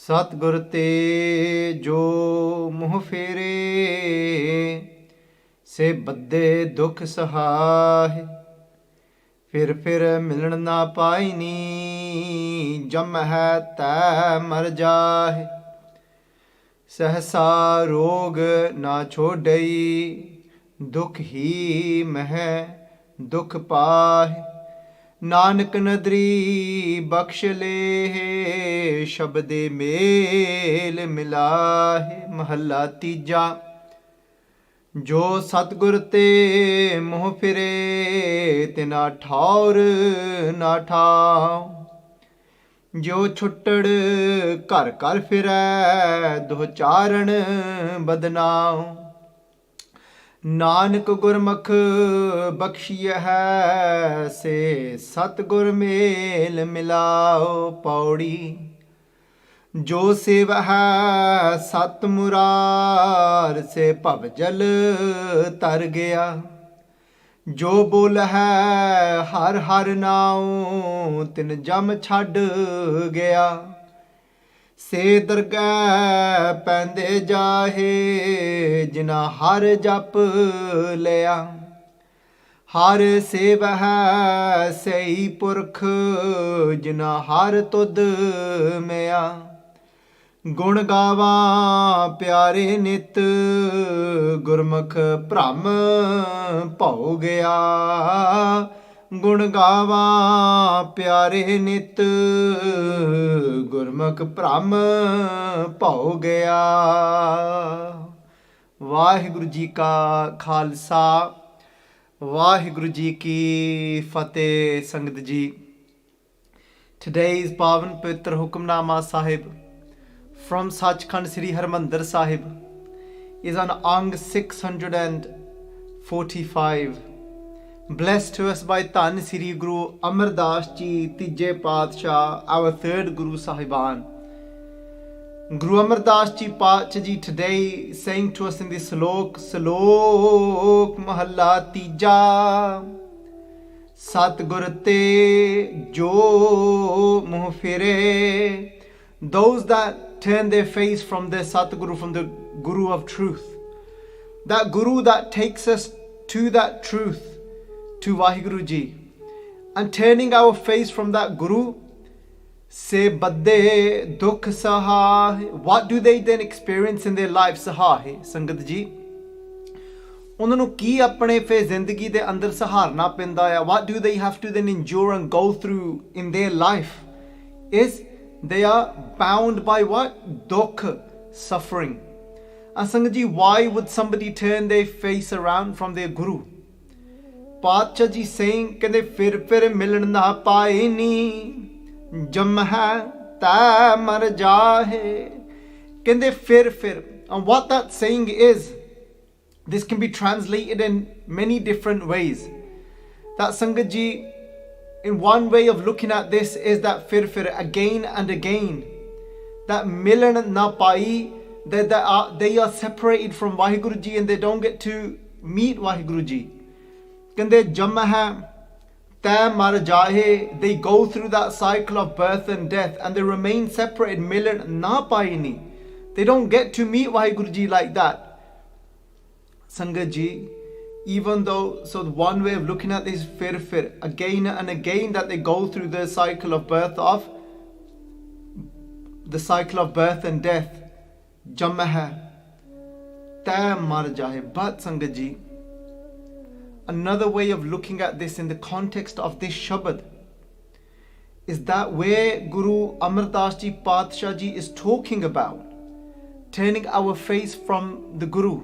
सतगुर ते जो मुँह फेरे, से बद्दे दुख सहाय। फिर मिलन ना पाइनी, जम है तै मर जाहे। सहसा रोग ना छोड़ई, दुख ही मह दुख पाहे। नानक नदरी बख्श ले, शबदे मेल मिलाहे। महला तीजा। जो सतगुर ते मुँह फिरे, तिना ठौर ना ठाओ। जो छुट्टड़ घर घर फिरै, दो चारण बदनाओ। नानक गुरमुख बख्शिय है, से सतगुर मेल मिलाओ। पौड़ी। जो सेव है सत मुरार, से भवजल तर गया। जो बोल है हर हर नाउ, तिन जम छड़ गया। से दरगह पैंदे जाहे, जिना हर जप लिया। हर सेव है सही पुरख, जिना हर तुद मिया। गुण गावा प्यारे नित, गुरमुख भ्रम भौ गया। गुण गावा प्यारे नित, गुरमुख भ्रम भौ गया। वाहिगुरु जी का खालसा, वाहिगुरु जी की फतेह। संगत जी, today's पावन पवित्र hukamnama Sahib from Sachkhand Sri Harmandir Sahib is on Ang 645, blessed to us by Dhan Sri Guru Amar Das Ji, Tije Padshah, our third Guru Sahiban. Guru Amar Das Ji Padshah Ji today saying to us in this Shalok, Shalok Mahalla Tija, Satgur te jo muh fire. Those that turn their face from their Satguru, from the Guru of truth, that Guru that takes us to that truth, to Vaheguru Ji, and turning our face from that Guru, se badde dukh sahahe. What do they then experience in their life? Sahahe, Sangat Ji, ਉਹਨਾਂ ਨੂੰ ਕੀ ਆਪਣੇ ਫੇ ਜ਼ਿੰਦਗੀ ਦੇ ਅੰਦਰ ਸਹਾਰਨਾ ਪੈਂਦਾ ਆ? What do they have to then endure and go through in their life? Is they are bound by what? Dukh, suffering. And Sangat Ji, why would somebody turn their face around from their Guru? Padshah Ji saying, ਕਹਿੰਦੇ ਫਿਰ ਮਿਲਣ ਨਾ ਪਾਏ ਨੀ, ਜਮ ਹੈ ਤੈ ਮਰ ਜਾਹੇ। ਕਹਿੰਦੇ ਫਿਰ। And what that saying is, this can be translated in many different ways. That Sangat Ji, in one way of looking at this is that fir again and again, that milan na pai, that they are separated from Vaheguru Ji and they don't get to meet Vaheguru Ji. Kande jam hai ta mar jahe, they go through that cycle of birth and death and they remain separated. Milan na pai ni, they don't get to meet Vaheguru Ji like that. Sangat Ji, even though, so one way of looking at this fir again and again, that they go through the cycle of birth and death, jam hai ta mar jahe. But Sangat Ji, another way of looking at this in the context of this Shabad is that where Guru Amar Das Ji Padshah Ji is talking about turning our face from the Guru,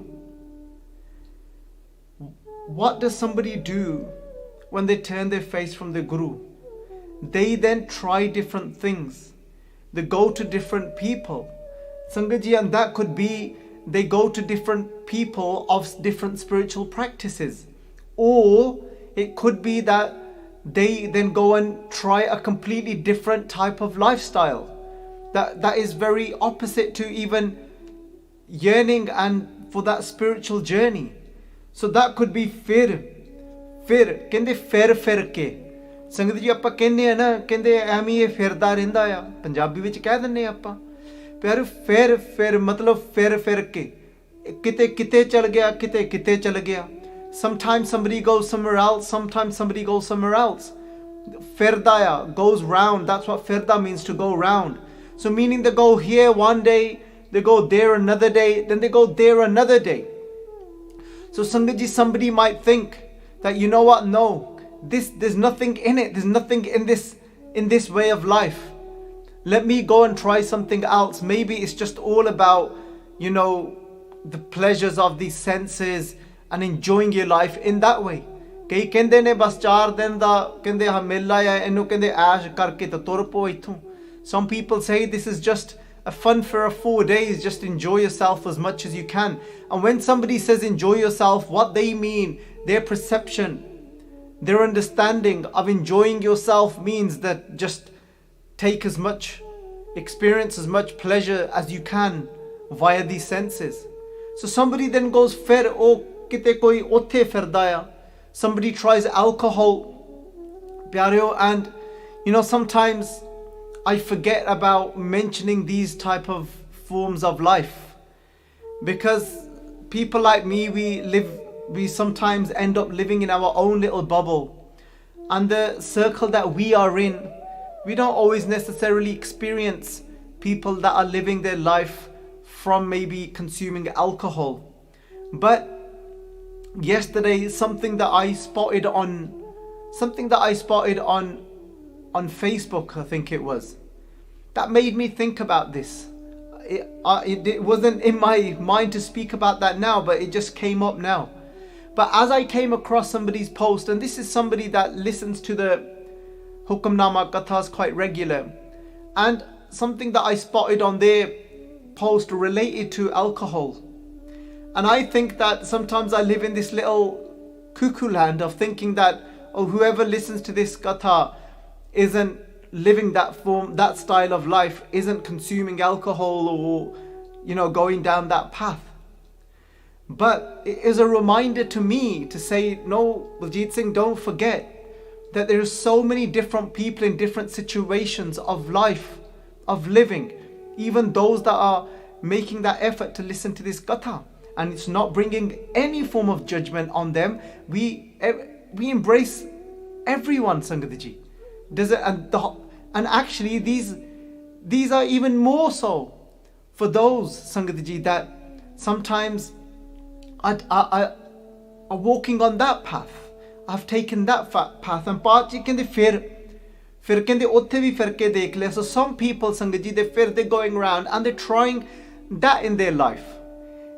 what does somebody do when they turn their face from their Guru? They then try different things. They go to different people. Sangat Ji, and that could be they go to different people of different spiritual practices. Or it could be that they then go and try a completely different type of lifestyle. That is very opposite to even yearning and for that spiritual journey. So that could be ਫਿਰ ਕਹਿੰਦੇ ਫਿਰ ਕੇ। ਸੰਗਤ ਜੀ, ਆਪਾਂ ਕਹਿੰਦੇ ਆ ਨਾ, ਕਹਿੰਦੇ ਐਵੇਂ ਇਹ ਫਿਰਦਾ ਰਹਿੰਦਾ ਆ, ਪੰਜਾਬੀ ਵਿੱਚ ਕਹਿ ਦਿੰਦੇ ਆਪਾਂ प्यारे फिर मतलब फिर के किते चल गया किते चल गया. Sometimes somebody goes somewhere else, sometimes somebody goes somewhere else. Firdaya goes round. That's what firda means, to go round. So meaning they go here one day, they go there another day, then they go there another day. So Sangatji, somebody might think that, you know what, no, there's nothing in it, there's nothing in this way of life. Let me go and try something else. Maybe it's just all about, you know, the pleasures of these senses and enjoying your life in that way. कई कहंदे ने बस 4 दिन दा कहंदे हा मेला है, इन्हू कहंदे ऐश करके तो तुर पो इत्थों. Some people say this is just a fun for 4 days, just enjoy yourself as much as you can. And when somebody says enjoy yourself, what they mean, their perception, their understanding of enjoying yourself means that just take as much experience, as much pleasure as you can via these senses. So somebody then goes fir oh kite koi otthe firdaya. Somebody tries alcohol, pyareo, and you know, sometimes I forget about mentioning these type of forms of life, because people like me, we sometimes end up living in our own little bubble, and the circle that we are in, we don't always necessarily experience people that are living their life from maybe consuming alcohol. But yesterday, something that I spotted on Facebook, I think it was, that made me think about this. It wasn't in my mind to speak about that now, but it just came up now. But as I came across somebody's post, and this is somebody that listens to the Hukamnama Kathas quite regular, and something that I spotted on their post related to alcohol. And I think that sometimes I live in this little cuckoo land of thinking that, oh, whoever listens to this katha isn't living that form, that style of life, isn't consuming alcohol or, you know, going down that path. But it is a reminder to me to say, no, Baljit Singh, don't forget that there are so many different people in different situations of life, of living, even those that are making that effort to listen to this katha. And it's not bringing any form of judgment on them. We embrace everyone, Sangatji. Does it? And actually, these are even more so for those, Sangatji, that sometimes are walking on that path. I've taken that path, and baatji kende fir kende otte bhi firke dekh le. So some people, Sangatji, they're going around and they're trying that in their life.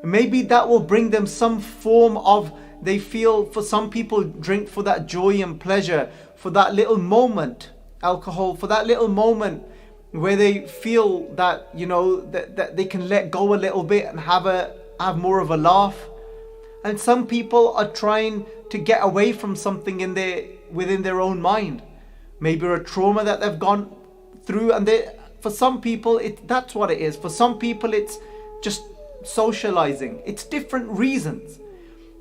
Maybe that will bring them some form of, they feel, for some people drink for that joy and pleasure, for that little moment, alcohol, for that little moment where they feel that, you know, that they can let go a little bit and have more of a laugh. And some people are trying to get away from something within their own mind, maybe a trauma that they've gone through, and for some people that's what it is. For some people it's just socializing. It's different reasons.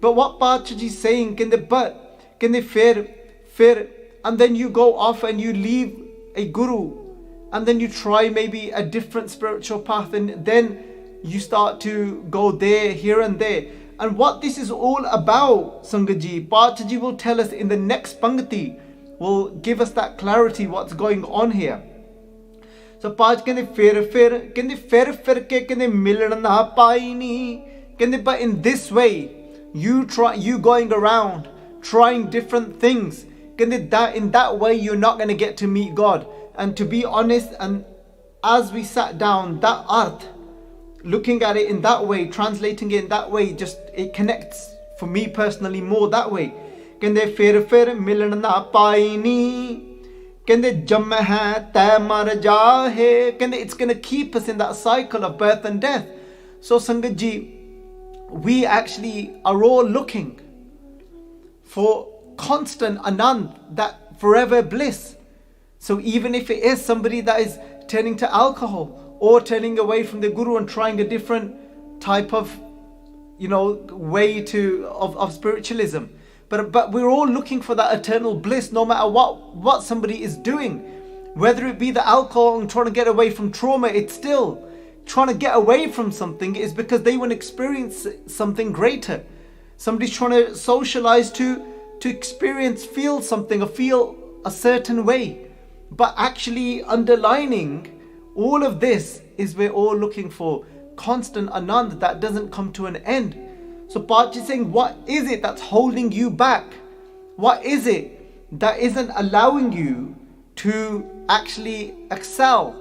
But what Pachaji is saying, can they fair, and then you go off and you leave a guru, and then you try maybe a different spiritual path, and then you start to go there, here and there. And what this is all about, Sangatji, Pachaji will tell us in the next Pangati, will give us that clarity what's going on here. So Paj kende fir ke kende milan na pai ni, kende, but in this way you going around trying different things, kende, that in that way you're not going to get to meet God. And to be honest, and as we sat down, that art, looking at it in that way, translating it in that way, just it connects for me personally more that way. Kende fir milan na pai ni, it's going to keep us in that cycle of birth and death. So Sangatji, we actually are all looking for constant anand, that forever bliss. So even if it is somebody that is turning to alcohol or turning away from the guru and trying a different type of, you know, way of spiritualism, But we're all looking for that eternal bliss, no matter what somebody is doing. Whether it be the alcohol and trying to get away from trauma, it's still trying to get away from something is because they want to experience something greater. Somebody's trying to socialize to experience, feel something or feel a certain way. But actually underlining all of this is we're all looking for constant anand that doesn't come to an end. So Pachi is saying, what is it that's holding you back? What is it that isn't allowing you to actually excel?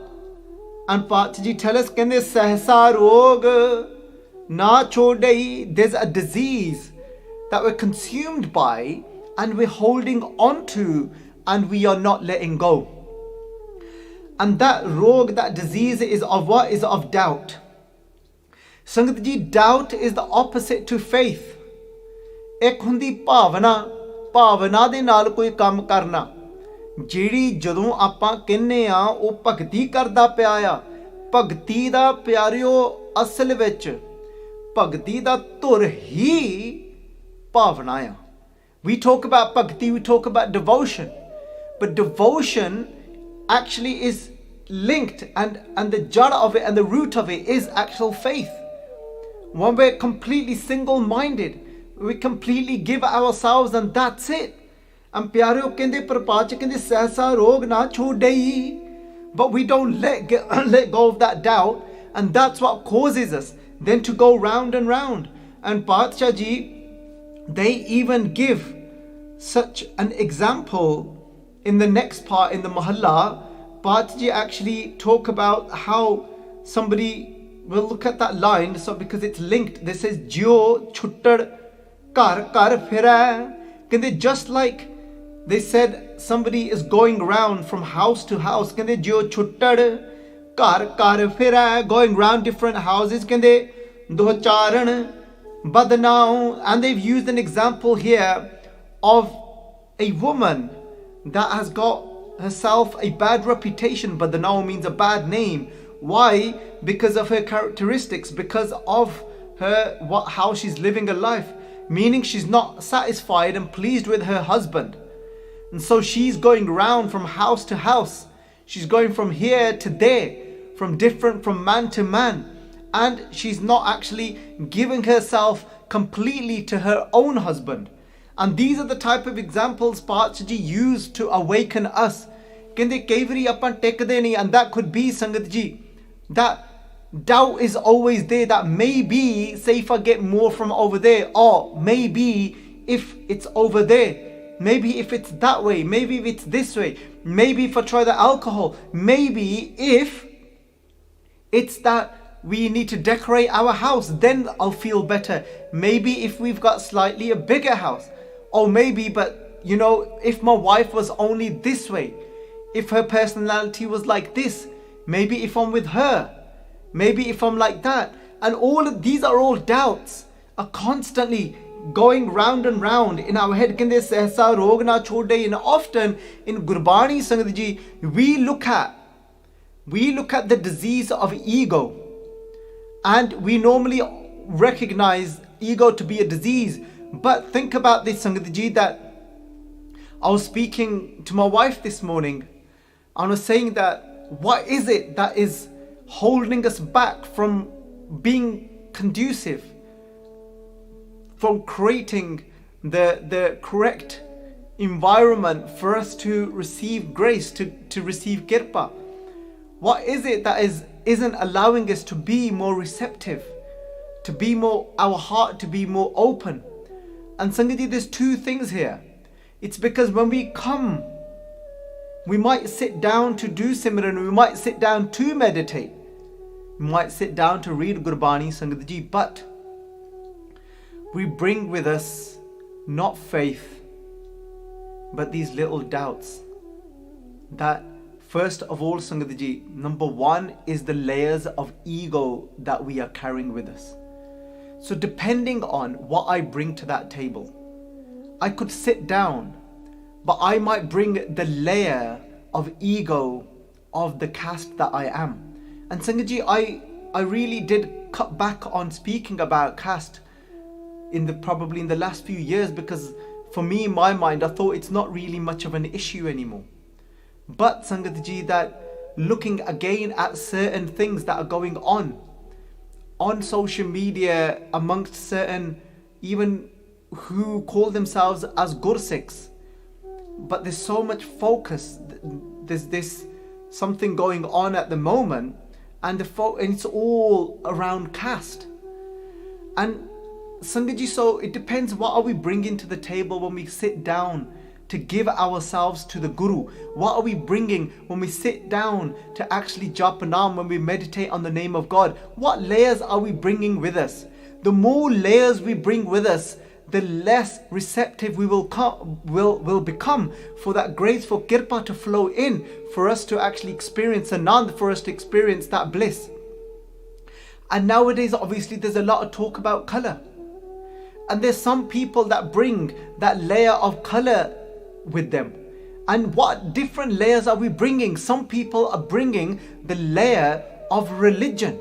And Pachi tell us, kende sahsa rog na chodai. There's a disease that we're consumed by and we're holding on to and we are not letting go. And that rog, that disease is of what? Is of doubt. Sangat ji, doubt is the opposite to faith. Ek hundi bhavana, bhavana de naal koi kam karna. ਜਿਹੜੀ ਜਦੋਂ ਆਪਾਂ ਕਹਿੰਨੇ ਆ ਉਹ ਭਗਤੀ ਕਰਦਾ ਪਿਆ ਆ, ਭਗਤੀ ਦਾ ਪਿਆਰਿਓ ਅਸਲ ਵਿੱਚ ਭਗਤੀ ਦਾ ਧੁਰ ਹੀ ਭਾਵਨਾ ਆ. We talk about bhakti, we talk about devotion, but devotion actually is linked and the jada of it and the root of it is actual faith. When we're completely single-minded, we completely give ourselves and that's it. And pyareo kende parpach kende sahsa rog na chodai. But we don't let go of that doubt, and that's what causes us then to go round and round. And Paatshah ji, they even give such an example in the next part in the Mahalla. Paatshah ji actually talk about how somebody will look at that line, so because it's linked. This says Jio chuttar kar kar phira. Just like they said somebody is going around from house to house. Kende jo chuttar kar kar phira, going around different houses. Kende do charan badnao. And they've used an example here of a woman that has got herself a bad reputation. Badnao means a bad name. Why? Because of her characteristics, because of her how she's living her life. Meaning she's not satisfied and pleased with her husband. And so she's going around from house to house. She's going from here to there, from man to man. And she's not actually giving herself completely to her own husband. And these are the type of examples Paatshah ji used to awaken us. Kende kei vari apan tekde nahi, and that could be, Sangat ji, that doubt is always there, that maybe, say if I get more from over there, or maybe if it's over there, maybe if it's that way, maybe if it's this way, maybe if I try the alcohol, maybe if it's that we need to decorate our house, then I'll feel better. Maybe if we've got slightly a bigger house, or maybe, but you know, if my wife was only this way, if her personality was like this, maybe if I'm with her, maybe if I'm like that. And all of these are all doubts, are constantly going round and round in our head. Kende sahsa rog na chodai. And often in Gurbani, Sangat ji, we look at the disease of ego, and we normally recognize ego to be a disease. But think about this, Sangat ji, that I was speaking to my wife this morning, and I was saying that what is it that is holding us back from being conducive, from creating the correct environment for us to receive grace, to receive kirpa? What is it that isn't allowing us to be more receptive, to be more, our heart to be more open? And Sangat ji, there's two things here. It's because when we come, we might sit down to do Simran, we might sit down to meditate, we might sit down to read Gurbani, Sangat ji, but we bring with us not faith, but these little doubts. That first of all, Sangat ji, number one is the layers of ego that we are carrying with us. So depending on what I bring to that table, I could sit down, but I might bring the layer of ego of the caste that I am. And Sangat ji, I really did cut back on speaking about caste probably in the last few years, because for me, in my mind, I thought it's not really much of an issue anymore. But Sangat ji, that looking again at certain things that are going on social media amongst certain, even who call themselves as Gursikhs. But there's so much focus, there's this something going on at the moment, and it's all around caste. And Sangatji, so it depends, what are we bringing to the table when we sit down to give ourselves to the Guru? What are we bringing when we sit down to actually japa naam, when we meditate on the name of God? What layers are we bringing with us? The more layers we bring with us, the less receptive we will become for that graceful kirpa to flow in, for us to actually experience anand, for us to experience that bliss. And nowadays, obviously, there's a lot of talk about colour. And there's some people that bring that layer of colour with them. And what different layers are we bringing? Some people are bringing the layer of religion.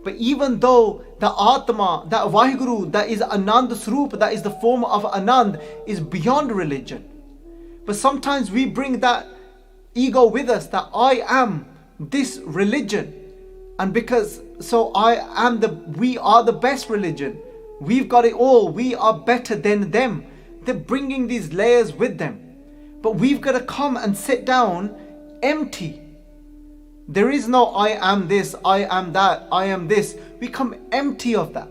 But even though the Atma, that Vaheguru, that is Anand Swarup, that is the form of Anand, is beyond religion. But sometimes we bring that ego with us, that I am this religion. And because, so we are the best religion. We've got it all. We are better than them. They're bringing these layers with them. But we've got to come and sit down empty. There is no I am this, I am that, I am this. We come empty of that.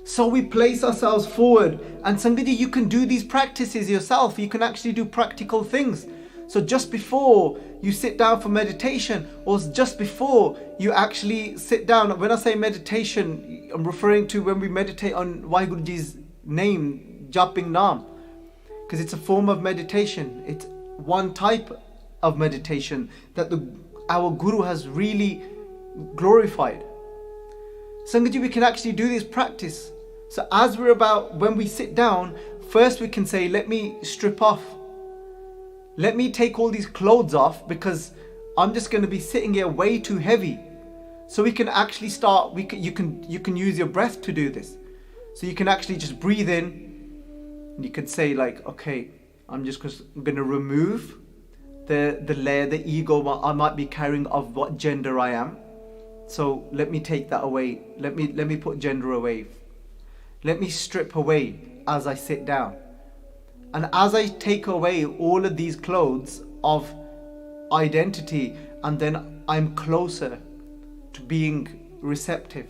So we place ourselves forward. And Sangatji, you can do these practices yourself. You can actually do practical things. So just before you sit down for meditation, or just before you actually sit down, when I say meditation, I'm referring to when we meditate on Vaheguruji's name, Japing Naam, because it's a form of meditation. It's one type of meditation that our Guru has really glorified. Sangatji, we can actually do this practice. So when we sit down, first we can say, let me strip off. Let me take all these clothes off, because I'm just going to be sitting here way too heavy. So we can actually start, you can use your breath to do this. So you can actually just breathe in, and you could say like, okay, I'm just going to remove the layer, the ego I might be carrying of what gender I am. So let me take that away. Let me put gender away. Let me strip away as I sit down. And as I take away all of these clothes of identity, and then I'm closer to being receptive.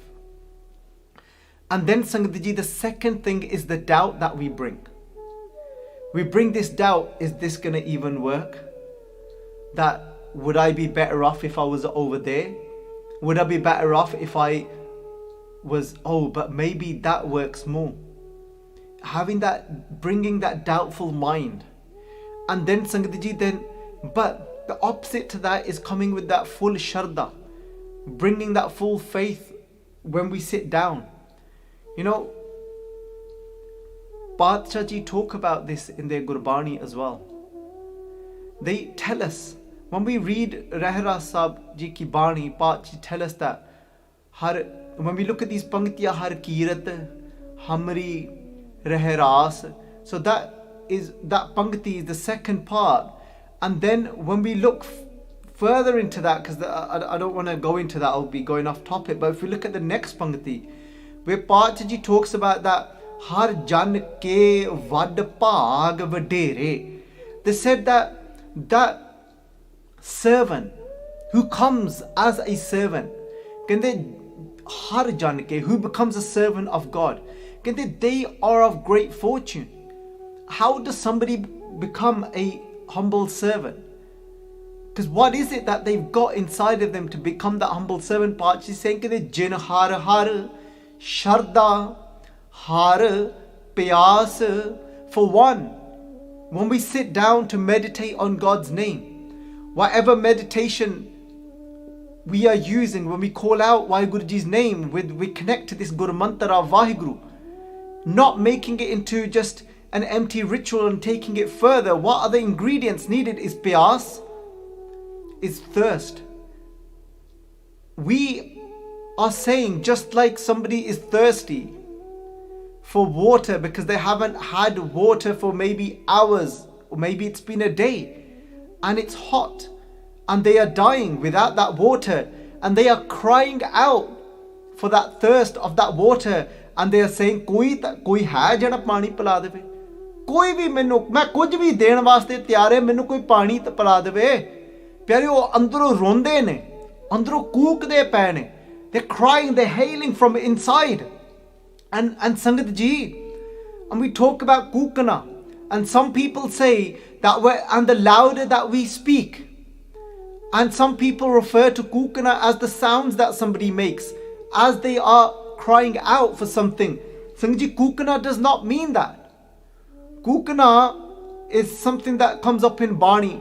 And then Sangatji, the second thing is the doubt that we bring. We bring this doubt, is this going to even work? That would I be better off if I was over there? Would I be better off if I was, but maybe that works more. Bringing that doubtful mind. And then Sangatji, but the opposite to that is coming with that full shraddha, bringing that full faith when we sit down. You know, Badshah Ji talk about this in their Gurbani as well. They tell us, when we read Rahra Sahib Ji ki Bani, Badshah Ji tell us that when we look at these Panktiyah, Har Kirat, Hamri Rehras, so that Pankti is the second part. And then when we look further into that, because I don't want to go into that, I'll be going off topic, but if we look at the next Pankti, where Badshah Ji talks about that Har Jan ke vad bhag vadere, they said that servant who comes as a servant, Har Jan ke, who becomes a servant of God, they are of great fortune. How does somebody become a humble servant? Because what is it that they've got inside of them to become that humble servant? Badshah Ji is saying, Jin har har shraddha har pyas. For one, when we sit down to meditate on God's name, whatever meditation we are using, when we call out Vaheguruji's name, we connect to this Guru Mantra of Vaheguru, not making it into just an empty ritual and taking it further. What are the ingredients needed? Is pyas, is thirst. We are saying, just like somebody is thirsty for water because they haven't had water for maybe hours, or maybe it's been a day and it's hot, and they are dying without that water, and they are crying out for that thirst of that water, and they are saying koi hai jehda pani pila deve, koi bhi mainu, main kuch bhi den waste tyaar hai, mainu koi pani pila deve. Pyare oh andro ronde ne, andro kookde pe ne, they're crying, they're hailing from inside. And Sangat ji, and we talk about kookana, and some people say that and the louder that we speak, and some people refer to kookana as the sounds that somebody makes as they are crying out for something. Sangat ji, kookana does not mean that. Kookana is something that comes up in Bani,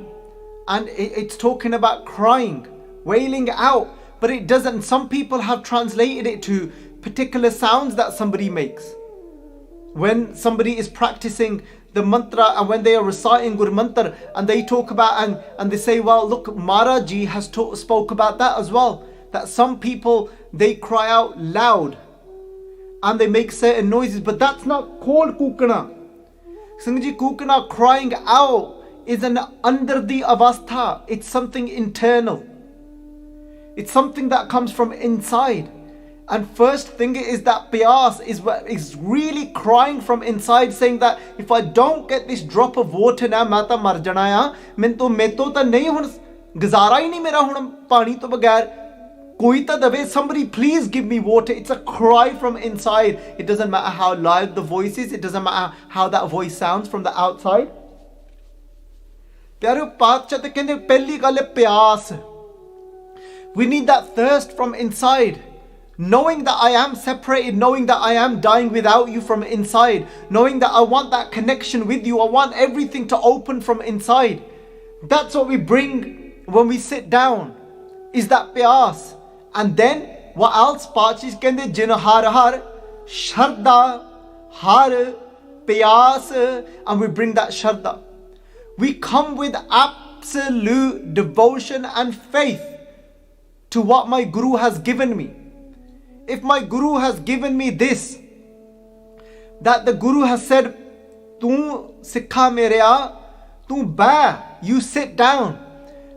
and it's talking about crying, wailing out, but it doesn't. Some people have translated it to particular sounds that somebody makes. When somebody is practicing the mantra and when they are reciting Gur Mantra, and they talk about and they say, well, look, Maharaj Ji has spoke about that as well, that some people, they cry out loud and they make certain noises, but that's not called kookana. Singh ji, kookana, crying out, is an under the avastha. It's something internal. It's something that comes from inside. And first thing is that piyas is really crying from inside, saying that if I don't get this drop of water now, main ta mar jana ya, meto ta nahi hun guzara hi nahi mera hun pani to bagair, koi ta dave, somebody please give me water. It's a cry from inside. It doesn't matter how loud the voice is, it doesn't matter how that voice sounds from the outside. Pyare paatshah te kende pehli gall hai piyas. We need that thirst from inside. Knowing that I am separated, knowing that I am dying without you from inside, knowing that I want that connection with you, I want everything to open from inside. That's what we bring when we sit down, is that piyas. And then what else? Pachis kende jin har har, shraddha, har, piyas, and we bring that shraddha. We come with absolute devotion and faith to what my Guru has given me. If my Guru has given me this, that the Guru has said, Tu Sikha mereya, tu ba, you sit down,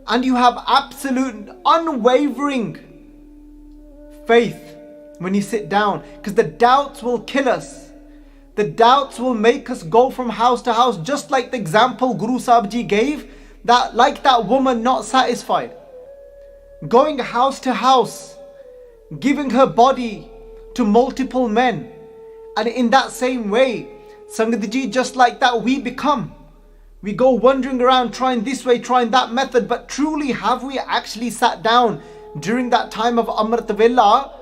and you have absolute unwavering faith when you sit down, because the doubts will kill us. The doubts will make us go from house to house, just like the example Guru Sahib Ji gave, that like that woman not satisfied, going house to house, giving her body to multiple men. And in that same way, Sangat Ji, just like that we become. We go wandering around trying this way, trying that method, but truly have we actually sat down during that time of Amrit Vela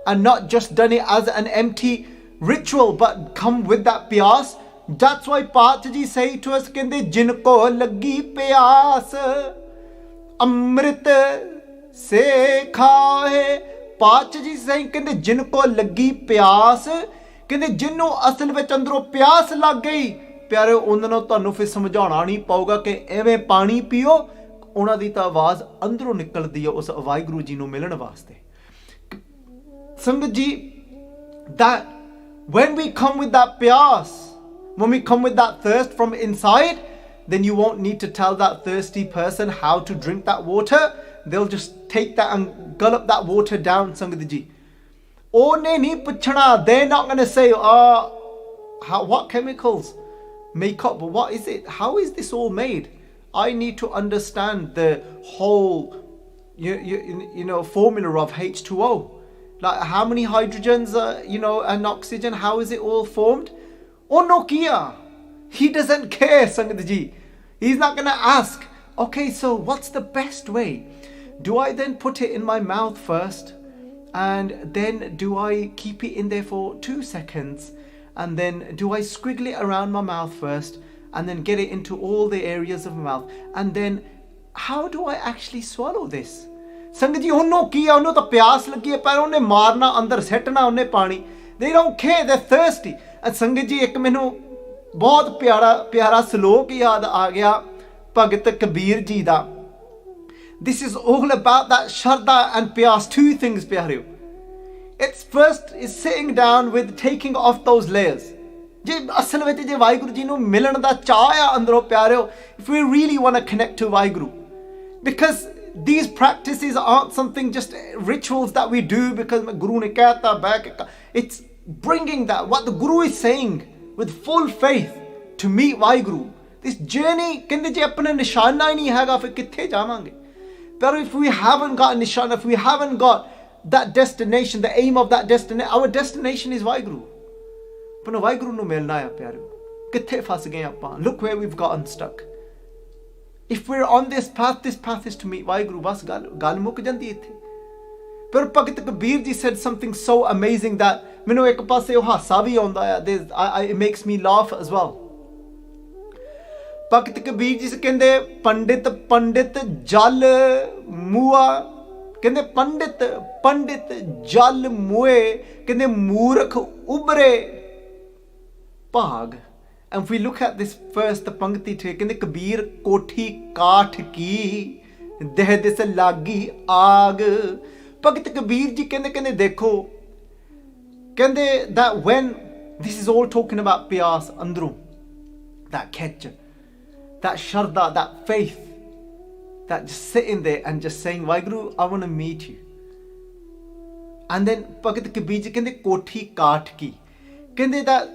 and not just done it as an empty ritual, but come with that piyas? That's why Paat Ji say to us, kende jinko lagi piyas amrit se khaye. Paat Ji saying, kende jinko lagi piyas, kende jinno asal vich andro piyas lag gayi, pyare ਉਹਨਾਂ ਨੂੰ ਤੁਹਾਨੂੰ ਫਿਰ ਸਮਝਾਉਣਾ ਨਹੀਂ ਪਊਗਾ ਕਿ ਐਵੇਂ ਪਾਣੀ ਪੀਓ, ਉਹਨਾਂ ਦੀ ਤਾਂ ਆਵਾਜ਼ ਅੰਦਰੋਂ ਨਿਕਲਦੀ ਹੈ ਉਸ ਵਾਹਿਗੁਰੂ ਜੀ ਨੂੰ ਮਿਲਣ ਵਾਸਤੇ. ਸੰਗਤ ਜੀ, that when we come with that piyas, when we come with that thirst from inside, then you won't need to tell that thirsty person how to drink that water. They'll just take that and gulp that water down, Sangat Ji. Ohne nahi puchhna. They're not going to say, what chemicals make up, what is it? How is this all made? I need to understand the whole, formula of H2O. Like how many hydrogens, and oxygen, how is it all formed? Oh no, Kia. He doesn't care, Sangat Ji. He's not going to ask, okay, so what's the best way? Do I then put it in my mouth first? And then do I keep it in there for 2 seconds? And then do I squiggle it around my mouth first? And then get it into all the areas of my mouth? And then how do I actually swallow this? Sangat Ji, unno ki hai, unno ta pyas lagi hai, par unne marna andar setna unne pani. They don't care, they're thirsty. And Sangat Ji, ek mainu bahut pyara Shalok yaad aa gaya Bhagat Kabir Ji da. This is all about that shraddha and piyas. Two things, pyareo. It's first is sitting down with taking off those layers. Je asal vich je Vaheguru Ji nu milan da chaah andro pyareo, if we really want to connect to Vaheguru, because these practices aren't something just rituals that we do because Guru ne kehta back. It's bringing that, what the Guru is saying with full faith to meet Vaheguru. This journey, कहंदे जे अपना निशाना ही नहीं हैगा फिर कित्थे जावांगे. But if we haven't got a nishana, if we haven't got that destination, the aim of that destination, our destination is Vaheguru. But Vaheguru nu milna hai pyareo. Kitthe fas gaye apan. Look where we've gotten stuck. If we're on this path is to meet Vaheguru. Bas gal muk jandi ithe. But Bhagat Kabir ji said something so amazing that menu ek paase oh hasa bhi aunda hai. It makes me laugh as well. Bhagat Kabir ji se kende pandit jal mua. Kende pandit jal muhe. Kende moorakh ubre bhag. And if we look at this first, the Pangti to kende Kabir koti kaath ki deh dis lagi aag. Bhagat Kabir ji kende dekho. Kende that when, this is all talking about piyas andru, that khech, that sharda, that faith, that just sitting there and just saying, Vaheguru, I want to meet you. And then Bhagat Kabir ji kende koti kaath ki. Kende that,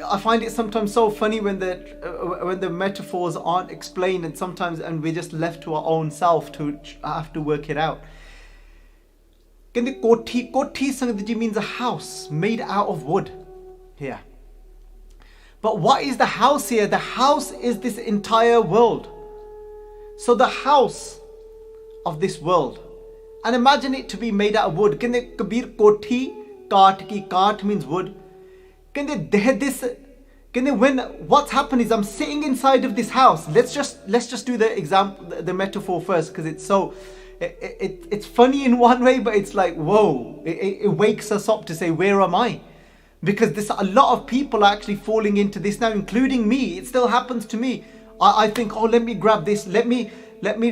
I find it sometimes so funny when the metaphors aren't explained and we're just left to our own self to have to work it out. Kende koti Sangat ji means a house made out of wood here. But what is the house here? The house is this entire world. So the house of this world, and imagine it to be made out of wood. Kende Kabir koti kaath ki, kaath means wood. When what's happened is I'm sitting inside of this house. Let's just do the example, the metaphor first, because it's so it's funny in one way, but it's like whoa, it wakes us up to say, where am I? Because a lot of people are actually falling into this now, including me. It still happens to me. I think, oh, let me grab this, let me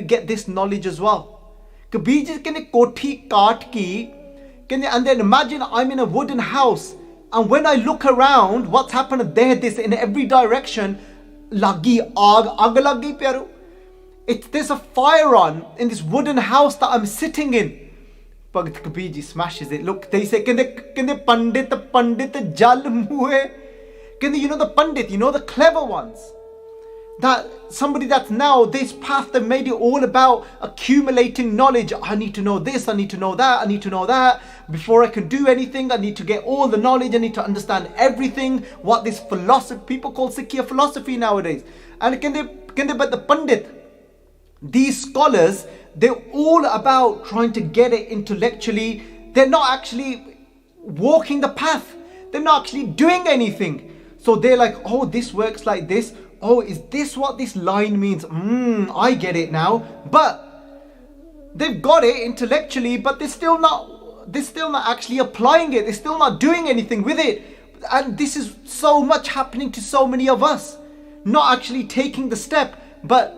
get this knowledge as well. Kabir ji kene koti kaath ki, and then imagine I'm in a wooden house. And when I look around, what's happened there, this in every direction, lagi aag lagi pyaro. There's a fire on in this wooden house that I'm sitting in. Bhagat Kabir ji smashes it. Look, they say, kende pandit jal muhe. Kende, you know the pandit, you know the clever ones. That somebody that's now this path that made it all about accumulating knowledge. I need to know this, I need to know that, I need to know that. Before I can do anything, I need to get all the knowledge, I need to understand everything. What this philosophy, people call Sikhi philosophy nowadays. And but the Pandit, these scholars, they're all about trying to get it intellectually. They're not actually walking the path. They're not actually doing anything. So they're like, oh, this works like this. Oh, is this what this line means? I get it now. But they've got it intellectually, but they're still not actually applying it. They're still not doing anything with it. And this is so much happening to so many of us. Not actually taking the step, but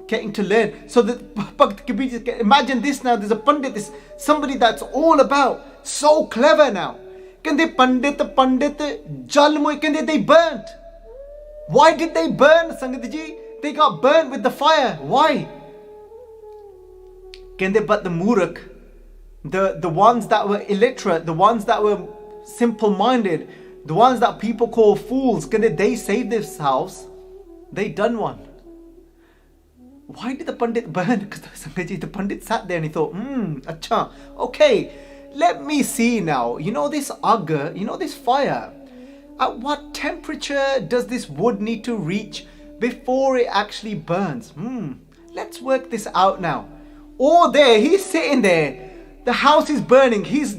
getting to learn. So imagine this now, there's a Pandit, this somebody that's all about, so clever now. Kende Pandit jal moy, kende they burnt. Why did they burn, Sangat ji? They got burnt with the fire. Why? But the Murak, the ones that were illiterate, the ones that were simple-minded, the ones that people call fools, they saved themselves. They done one. Why did the Pandit burn? Because Sangat ji, the Pandit sat there and he thought, acha, okay, let me see now. You know this aga, you know this fire. At what temperature does this wood need to reach before it actually burns? Let's work this out now. Or there, he's sitting there. The house is burning. He's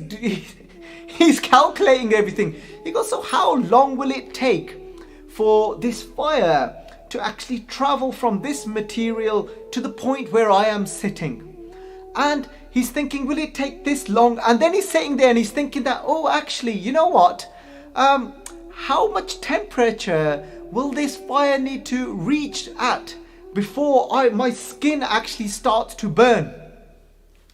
calculating everything. He goes, so how long will it take for this fire to actually travel from this material to the point where I am sitting? And he's thinking, will it take this long? And then he's sitting there and he's thinking that, oh, actually, you know what? How much temperature will this fire need to reach at before my skin actually starts to burn?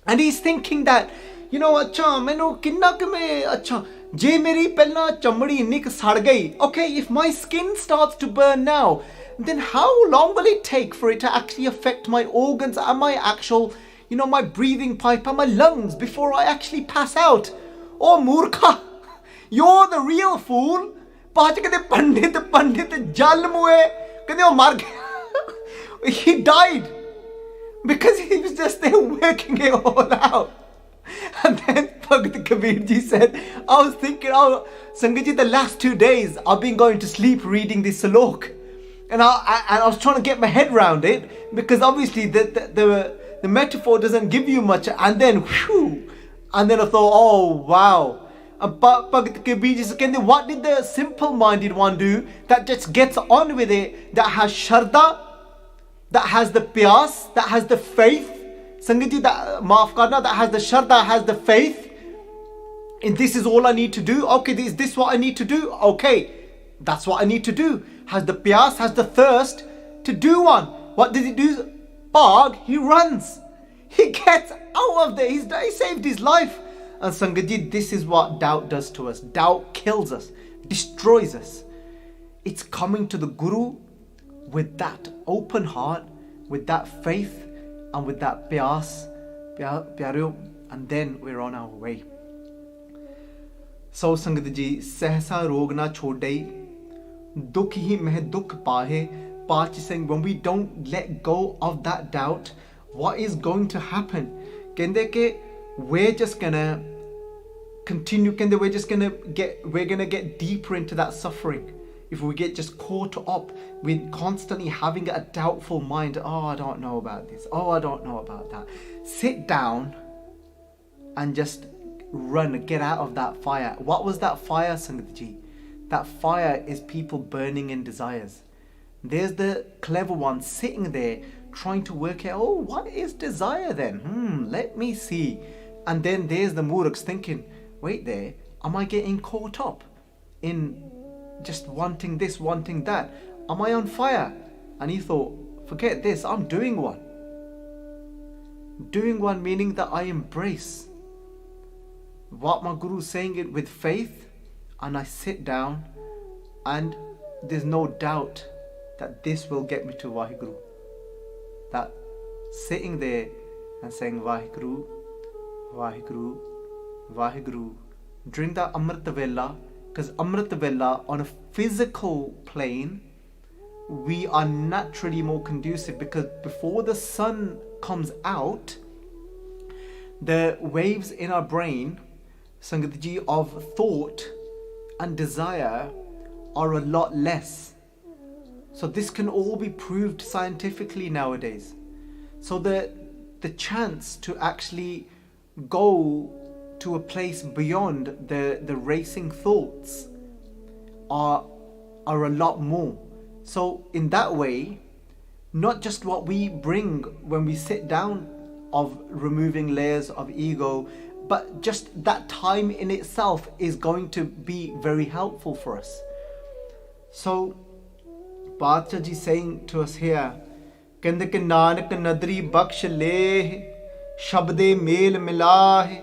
And he's thinking that, you know, acha, mainu kinna ke me, acha, je meri pehla chamdi inni sad gayi. Okay, if my skin starts to burn now, then how long will it take for it to actually affect my organs and my actual, my breathing pipe and my lungs before I actually pass out? Oh Murkha, you're the real fool. ਬਾਅਦ ਕਹਿੰਦੇ ਪੰਡਿਤ ਜਲ ਮੂਏ ਕਹਿੰਦੇ ਉਹ ਮਰ ਗਿਆ. He died because he was just there working it all out. And then Bhagat Kabir ji said, I was thinking, Sangat ji, the last 2 days I've been going to sleep reading this Shalok, and I was trying to get my head around it, because obviously the metaphor doesn't give you much. And then I thought, oh wow. Bhagat Kabir ji said, what did the simple-minded one do that just gets on with it, that has Sharda, that has the Pyas, that has the faith? Sangat ji, that maaf karna, that has the Sharda, has the faith, and this is all I need to do. Okay, is this what I need to do? Okay, that's what I need to do. Has the Pyas, has the thirst to do one. What does he do? Bhag, he runs. He gets out of there. He saved his life. And Sangat ji, this is what doubt does to us. Doubt kills us, destroys us. It's coming to the Guru with that open heart, with that faith, and with that pyas, and then we're on our way. So Sangat ji, sehsa rog na chodai, dukh hi meh dukh pahe. Pachi saying, when we don't let go of that doubt, what is going to happen? Kende ke we're just gonna continue, we're gonna get deeper into that suffering if we get just caught up with constantly having a doubtful mind. Oh, I don't know about this. Oh, I don't know about that. Sit down and just run, get out of that fire. What was that fire, Sangat ji? That fire is people burning in desires. There's the clever one sitting there trying to work out, oh, what is desire then? Let me see. And then there's the muraks thinking, wait there, am I getting caught up in just wanting this, wanting that? Am I on fire? And he thought, forget this, I'm doing one. Doing one meaning that I embrace what my Guru is saying it with faith, and I sit down, and there's no doubt that this will get me to Vaheguru. That sitting there and saying Vaheguru, Vaheguru, Vaheguru during that Amrita Vela, because Amrita Vela on a physical plane, we are naturally more conducive, because before the sun comes out, the waves in our brain, Sangat ji, of thought and desire are a lot less. So this can all be proved scientifically nowadays. So the chance to actually go to a place beyond the racing thoughts are a lot more. So in that way, not just what we bring when we sit down of removing layers of ego, but just that time in itself is going to be very helpful for us. So Badshah ji saying to us here, Kende ke Nanak nadri baksh leh, Shabde mel milah.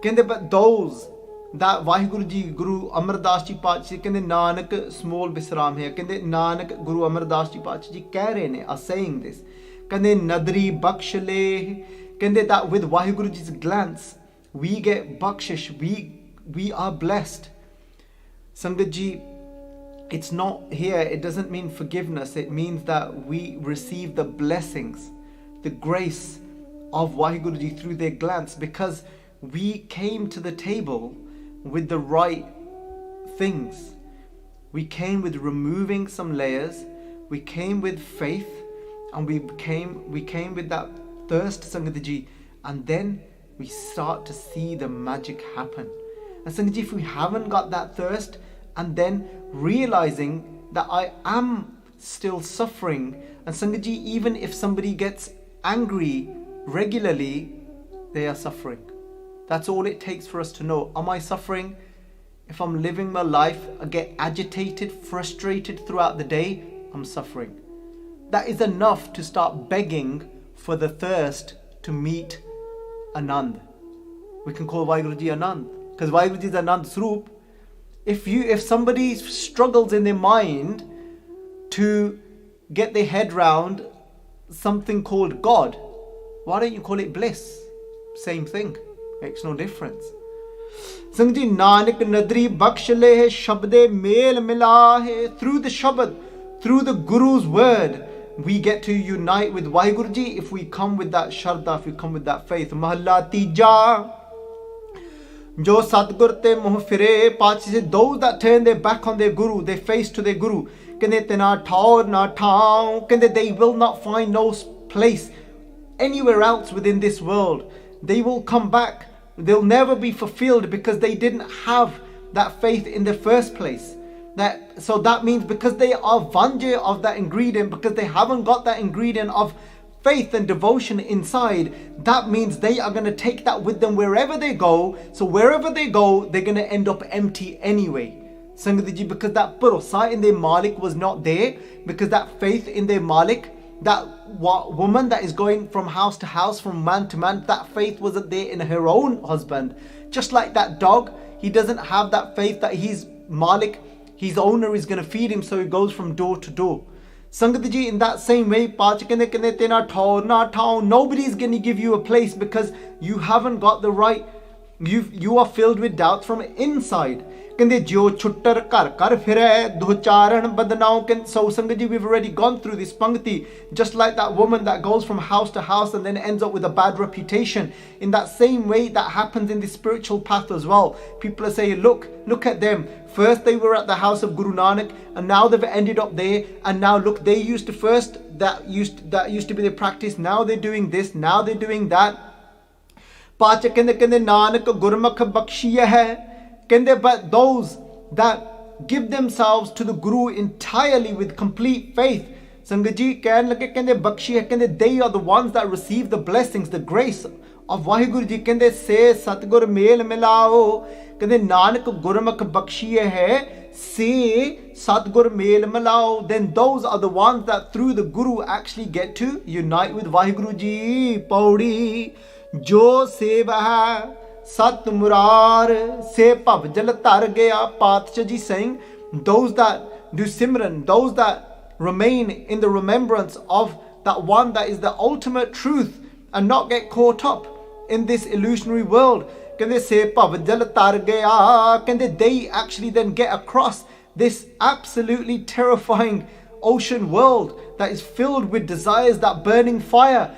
Kende, but those that Vaheguru ji, Guru Amar Das ji Paatshah, Kende Nanak small bisram hai. Kende Nanak Guru Amar Das ji Paatshah ji keh rahe ne, are saying this. Kende nadri baksh leh. Kende that with Vaheguru ji's glance, we get bakshish, we are blessed. Sangat ji, it's not here, it doesn't mean forgiveness, it means that we receive the blessings, the grace of Vaheguru ji through their glance, because we came to the table with the right things. We came with removing some layers, we came with faith, and we came with that thirst, Sangat ji, and then we start to see the magic happen. And Sangat ji, if we haven't got that thirst, and then realizing that I am still suffering, and Sangat ji, even if somebody gets angry regularly, they are suffering. That's all it takes for us to know. Am I suffering? If I'm living my life, I get agitated, frustrated throughout the day, I'm suffering. That is enough to start begging for the thirst to meet Anand. We can call Vaheguru ji Anand, because Vaheguru ji is Anand Sroop. If somebody struggles in their mind to get their head round something called God. Why don't you call it bliss? Same thing, makes no difference. Singh ji, Nanak nadri baksh le shabde mel mila hai. Through the Shabad, through the Guru's word, we get to unite with Gurji if we come with that shraddha, if we come with that faith. Mehla tija, jo Satgur te muh fire. Pachi said, those that turn their back on their Guru, their face to their Guru, kende tena thaur na thao, kende they will not find no place anywhere else within this world. They will come back. They'll never be fulfilled because they didn't have that faith in the first place. So that means because they are vanje of that ingredient, because they haven't got that ingredient of faith and devotion inside, that means they are going to take that with them wherever they go. So wherever they go, they're going to end up empty anyway. Sangat ji, because that bharosa in their Malik was not there, because that faith in their Malik, that woman that is going from house to house, from man to man, that faith wasn't there in her own husband. Just like that dog, he doesn't have that faith that he's Malik, his owner is going to feed him, so he goes from door to door. Sangat ji, in that same way, nobody is going to give you a place because you haven't got the right, you are filled with doubt from inside. So Sangat ji, we've already gone through this pangti. Just like that woman that goes from house to house and then ends up with a bad reputation. In that same way, that happens in the spiritual path as well. People are saying, look at them. First they were at the house of Guru Nanak, and now they've ended up there. And now look, they used to first, that used to be their practice. Now they're doing this, now they're doing that. Nanak Gurmukh bakshiya hai. But those that give themselves to the Guru entirely with complete faith, Sangat ji, they are the ones that receive the blessings, the grace of Vaheguru ji. Se Satgur mel milao, Nanak Gurmukh bakshiya hai, se Satgur mel milao. Then those are the ones that through the Guru actually get to unite with Vaheguru ji. Pauri jo seva Sat Murar se Bhav Jal Tar Gaya. Patsha ji saying, those that do Simran, those that remain in the remembrance of that one that is the ultimate truth and not get caught up in this illusionary world, se Bhav Jal Tar Gaya, they actually then get across this absolutely terrifying ocean world that is filled with desires, that burning fire.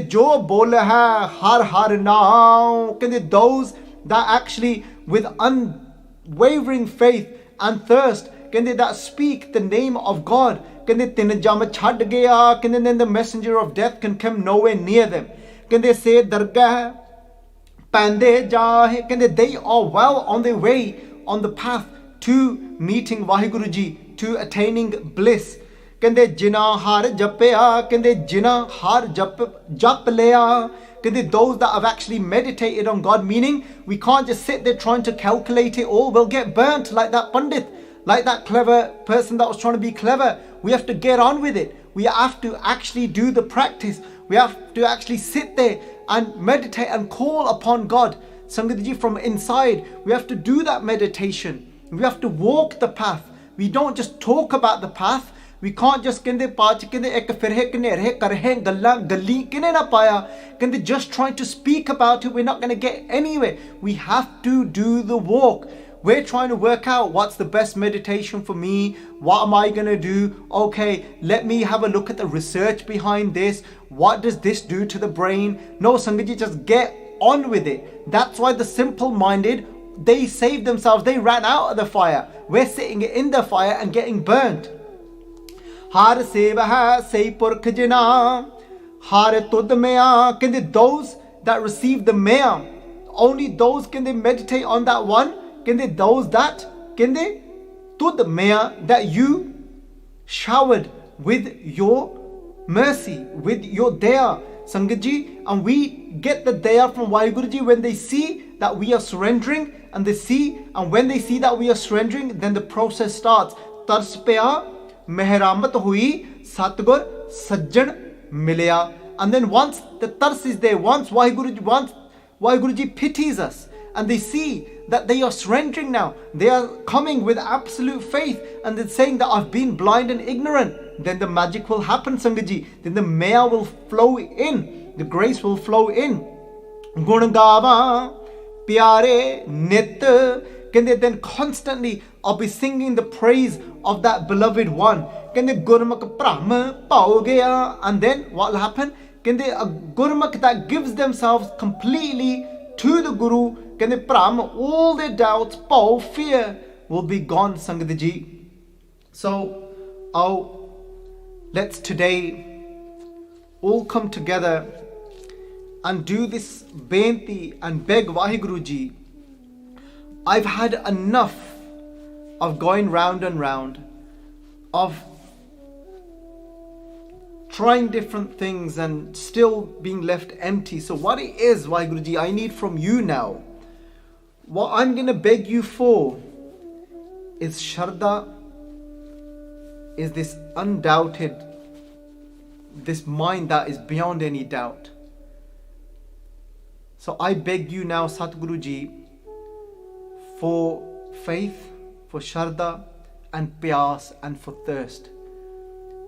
Jo bol hai har har now. Those that actually with unwavering faith and thirst, that speak the name of God, then the messenger of death can come nowhere near them. Say dargah pande jahe. They are well on their way on the path to meeting Vaheguru ji, to attaining bliss. Jina har japya, jina har jap leya. Those that have actually meditated on God, meaning we can't just sit there trying to calculate it all. We'll get burnt like that pundit, like that clever person that was trying to be clever. We have to get on with it. We have to actually do the practice. We have to actually sit there and meditate and call upon God. Sangat ji, from inside, we have to do that meditation. We have to walk the path. We don't just talk about the path. We can't just just trying to speak about it. We're not going to get anywhere. We have to do the walk. We're trying to work out what's the best meditation for me. What am I going to do? Okay, let me have a look at the research behind this. What does this do to the brain? No, Sangat, just get on with it. That's why the simple-minded, they saved themselves. They ran out of the fire. We're sitting in the fire and getting burnt. Har seva say purkh jina, har tud mea. Those that receive the mea, only those can they meditate on that one. Those that tud mea, that you showered with your mercy, with your daya, Sangat ji. And we get the daya from Vaheguru ji when they see that we are surrendering, and when they see that we are surrendering, then the process starts. Tars paya mehramat hui Satgur sajjan milya. And then once the tars is there, once Vaheguru ji pities us, and they see that they are surrendering now, they are coming with absolute faith, and they're saying that I've been blind and ignorant. then the magic will happen, Sangat Ji. Then the maya will flow in, the grace will flow in. Gun gawa pyare nit, then constantly I'll be singing the praise of that beloved one. Gurmukh Brahm pao gaya, and then what will happen? A Gurmukh that gives themselves completely to the Guru, Brahm, all their doubts, pao, fear will be gone, Sangat Ji. So, let's today all come together and do this benti and beg Vaheguru Ji. I've had enough of going round and round, of trying different things and still being left empty. So what it is, Vaheguru Ji, I need from you now, what I'm going to beg you for is Shraddha, is this undoubted, this mind that is beyond any doubt. So I beg you now, Satguru Ji, for faith, for Shraddha and Pyas and for thirst.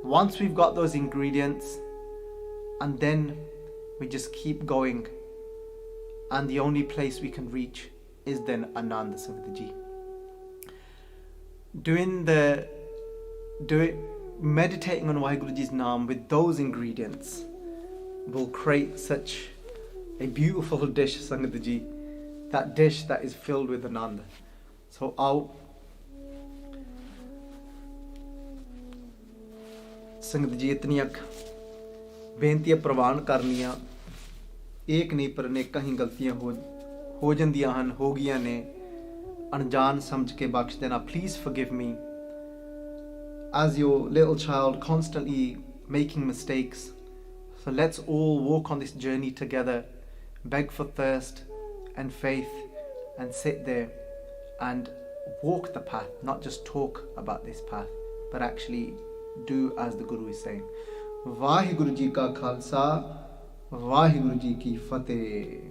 Once we've got those ingredients, and then we just keep going, and the only place we can reach is then Anand, Sangat Ji. Meditating on Vaheguru Ji's Naam with those ingredients will create such a beautiful dish, Sangat Ji. That dish that is filled with Anand. So संगत जी इतनी बेनतियां प्रवान करनियां एक नहीं पर अनेकां ही गलतियां हो जांदियां हन, हो गईयां ने, अनजान समझ के बख्श देना. Please forgive me as your little child, constantly making mistakes. So let's all walk on this journey together, beg for thirst and faith, and sit there and walk the path, not just talk about this path, but actually do as the Guru is saying. Vaheguru Ji ka Khalsa, Vaheguru Ji ki Fateh.